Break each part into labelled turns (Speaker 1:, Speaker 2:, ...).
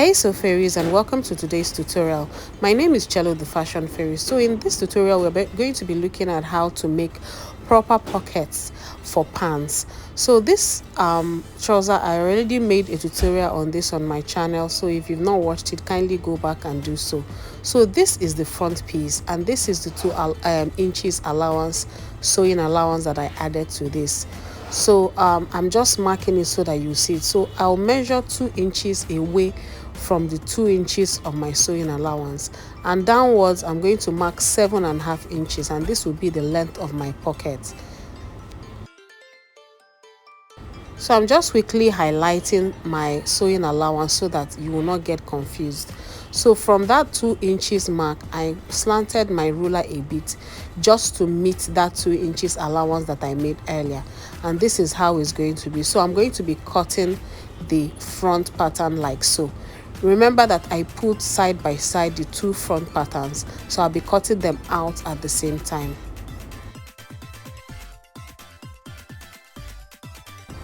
Speaker 1: Hey so fairies, and welcome to today's tutorial. My name is Cello the Fashion Fairy. So in this tutorial we're going to be looking at how to make proper pockets for pants. So this trouser, I already made a tutorial on this on my channel, so if you've not watched it, kindly go back and do so. So this is the front piece, and this is the 2 inches allowance, sewing allowance that I added to this. So I'm just marking it so that you see it. So I'll measure 2 inches away from the 2 inches of my sewing allowance, and downwards I'm going to mark 7.5 inches, and this will be the length of my pocket. So I'm just quickly highlighting my sewing allowance so that you will not get confused. So from that 2 inches mark, I slanted my ruler a bit just to meet that 2 inches allowance that I made earlier, and this is how it's going to be. So I'm going to be cutting the front pattern like so. Remember that I put side by side the 2 front patterns, so I'll be cutting them out at the same time.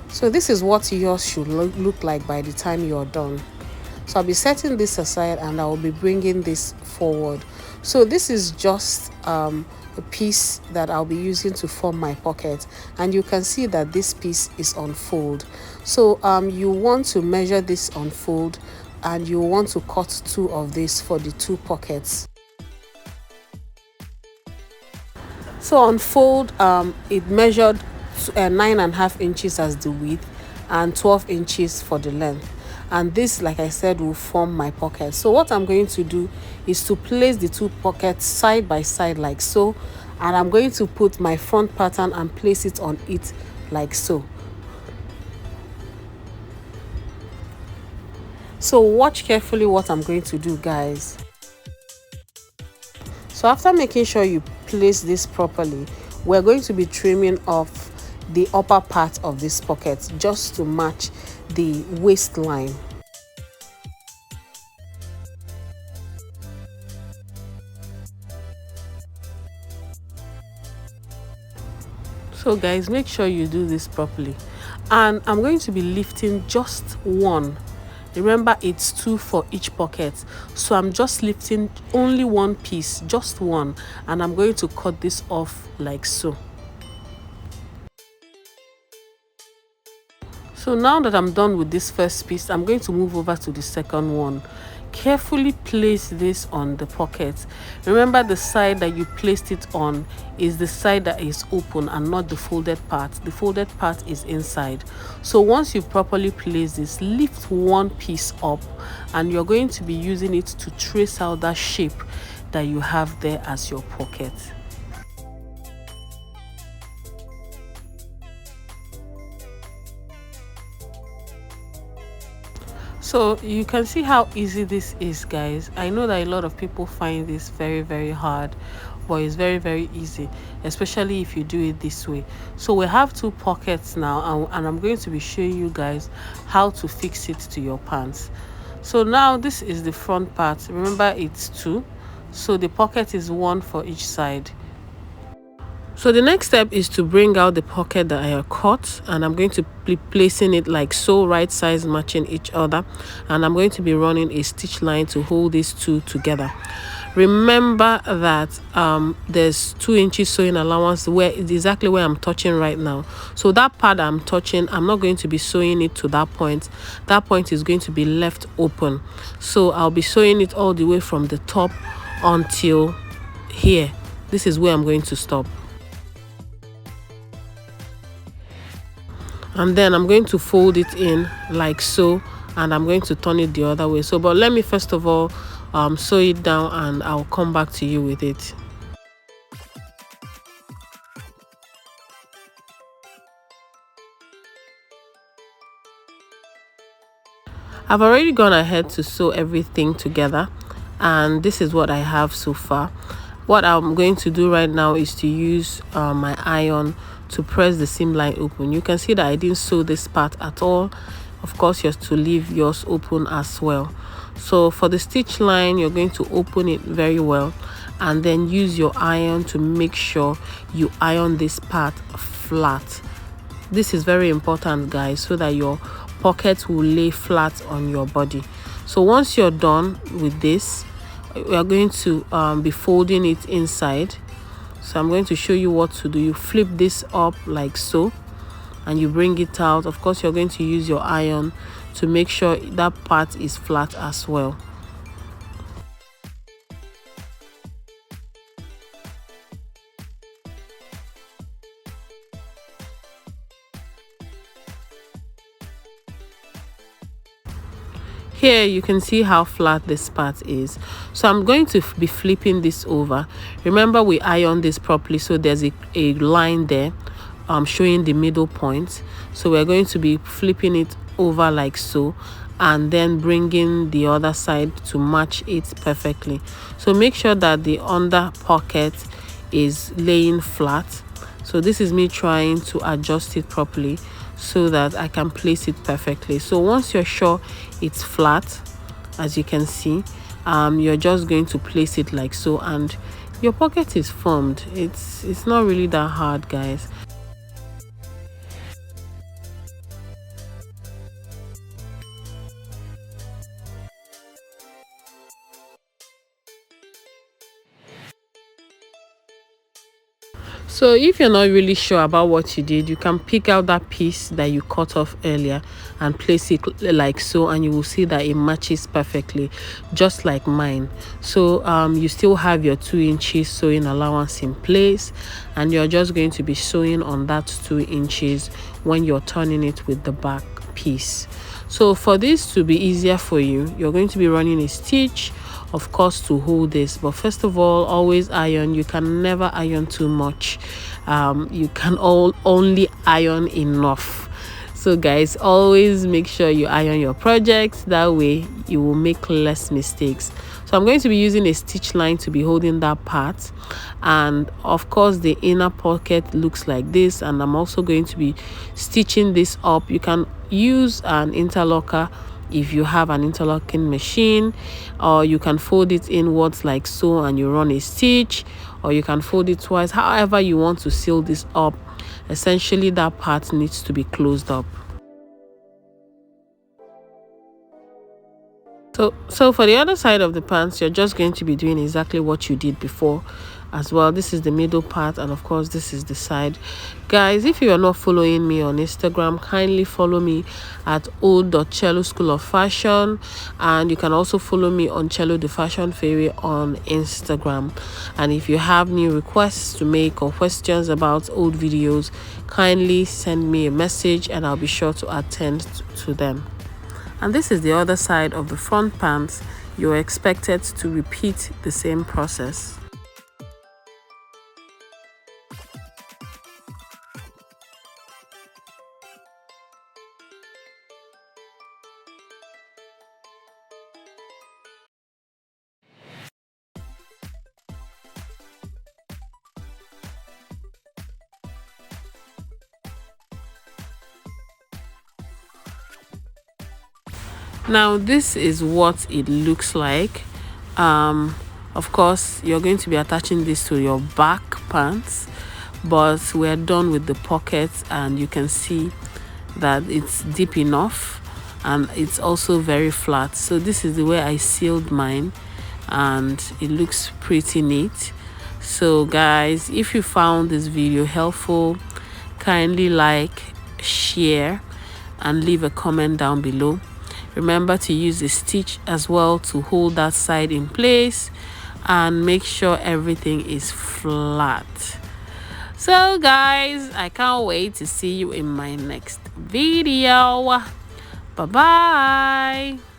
Speaker 1: So this is what yours should look like by the time you're done. So I'll be setting this aside and I will be bringing this forward. So this is just a piece that I'll be using to form my pocket, and you can see that this piece is on fold. So you want to measure this on fold, and you want to cut 2 of these for the 2 pockets. So on fold, it measured 9.5 inches as the width and 12 inches for the length, and this, like I said, will form my pocket. So what I'm going to do is to place the 2 pockets side by side like so, and I'm going to put my front pattern and place it on it like so. So watch carefully what I'm going to do, guys. So after making sure you place this properly, we're going to be trimming off the upper part of this pocket just to match the waistline. So guys, make sure you do this properly, and I'm going to be lifting just 1. Remember, it's 2 for each pocket, so I'm just lifting only 1 piece, just 1, and I'm going to cut this off like so. So now that I'm done with this first piece, I'm going to move over to the second one. Carefully place this on the pocket. Remember, the side that you placed it on is the side that is open and not the folded part. The folded part is inside. So once you've properly placed this, lift 1 piece up, and you're going to be using it to trace out that shape that you have there as your pocket. So you can see how easy this is, guys. I know that a lot of people find this very hard, but it's very easy, especially if you do it this way. So we have 2 pockets now, and I'm going to be showing you guys how to fix it to your pants. So now this is the front part. Remember, it's 2, so the pocket is 1 for each side. So the next step is to bring out the pocket that I have cut, and I'm going to be placing it like so, right sides matching each other, and I'm going to be running a stitch line to hold these 2 together. Remember that there's 2 inches sewing allowance exactly where I'm touching right now. So that part I'm touching, I'm not going to be sewing it to that point. That point is going to be left open. So I'll be sewing it all the way from the top until here. This is where I'm going to stop. And then I'm going to fold it in like so, and I'm going to turn it the other way. So but let me first of all sew it down, and I'll come back to you with it. I've already gone ahead to sew everything together, and this is what I have so far. What I'm going to do right now is to use my iron to press the seam line open. You can see that I didn't sew this part at all. Of course, you have to leave yours open as well. So for the stitch line, you're going to open it very well, and then use your iron to make sure you iron this part flat. This is very important, guys, so that your pocket will lay flat on your body. So once you're done with this, we are going to be folding it inside. So I'm going to show you what to do. You flip this up like so, and you bring it out. Of course, you're going to use your iron to make sure that part is flat as well. Here you can see how flat this part is. So I'm going to be flipping this over. Remember, we ironed this properly, so there's a line there showing the middle point. So we're going to be flipping it over like so, and then bringing the other side to match it perfectly. So make sure that the under pocket is laying flat. So this is me trying to adjust it properly so that I can place it perfectly. So once you're sure it's flat, as you can see, you're just going to place it like so, and your pocket is formed. It's not really that hard, guys. So if you're not really sure about what you did, you can pick out that piece that you cut off earlier and place it like so, and you will see that it matches perfectly, just like mine. So you still have your 2 inches sewing allowance in place, and you're just going to be sewing on that 2 inches when you're turning it with the back piece. So for this to be easier for you, you're going to be running a stitch, of course, to hold this. But first of all, always iron. You can never iron too much. You can only iron enough. So guys, always make sure you iron your projects. That way you will make less mistakes. So I'm going to be using a stitch line to be holding that part, and of course the inner pocket looks like this. And I'm also going to be stitching this up. You can use an interlocker if you have an interlocking machine, or you can fold it inwards like so and you run a stitch, or you can fold it twice. However you want to seal this up, essentially that part needs to be closed up. So for the other side of the pants, you're just going to be doing exactly what you did before as well. This is the middle part, and of course this is the side. Guys, if you are not following me on Instagram, kindly follow me at old.cello school of fashion, and you can also follow me on Cello the Fashion Fairy on Instagram. And if you have new requests to make or questions about old videos, kindly send me a message and I'll be sure to attend to them. And this is the other side of the front pants. You're expected to repeat the same process. Now this is what it looks like. Of course you're going to be attaching this to your back pants, but we're done with the pockets, and you can see that it's deep enough and it's also very flat. So this is the way I sealed mine, and it looks pretty neat. So guys, if you found this video helpful, kindly like, share, and leave a comment down below. Remember to use a stitch as well to hold that side in place, and make sure everything is flat. So guys, I can't wait to see you in my next video. Bye bye.